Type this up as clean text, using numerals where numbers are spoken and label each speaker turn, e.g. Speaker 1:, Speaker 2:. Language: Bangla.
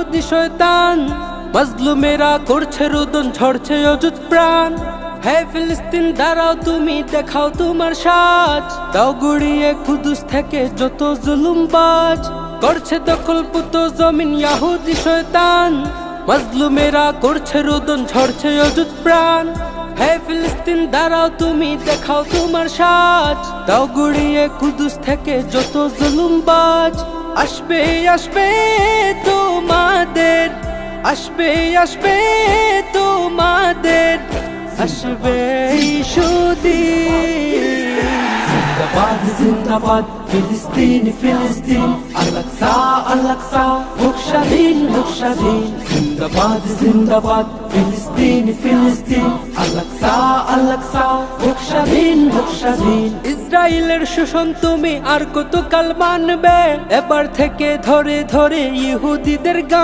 Speaker 1: শয়তান, মাজলুমেরা করছে রোদন, ঝরছে অযুত প্রাণ। হে ফিলিস্তিন দাঁড়াও, তুমি দেখাও তোমার সাজ, দাও গুড়িয়ে কুদুস থেকে যত জুলুমবাজ। করছে দখলপুত জমিন ইহুদি শয়তান, মাজলুমেরা করছে রোদন, ঝরছে অযুত প্রাণ। হে ফিলিস্তিন দাঁড়াও, তুমি দেখাও তোমার সাজ, দাও গুড়িয়ে কুদুস থেকে যত জুলুমবাজ। আসবে আসবে তোমাদের, আসবে আসবে তোমাদের, আসবে সুদিন।
Speaker 2: জিন্দাবাদ জিন্দাবাদ ফিলিস্তিন ফিলিস্তিন, আল-আকসা আল-আকসা হোক স্বাধীন হোক স্বাধীন। জিন্দাবাদ জিন্দাবাদ ফিলিস্তিন ফিলিস্তিন, আল-আকসা আল-আকসা হোক স্বাধীন হোক স্বাধীন।
Speaker 1: ইসরায়েলের শোষণ তুমি আর কতকাল মানবে, এবার থেকে ধরে ধরে ইহুদিদের গান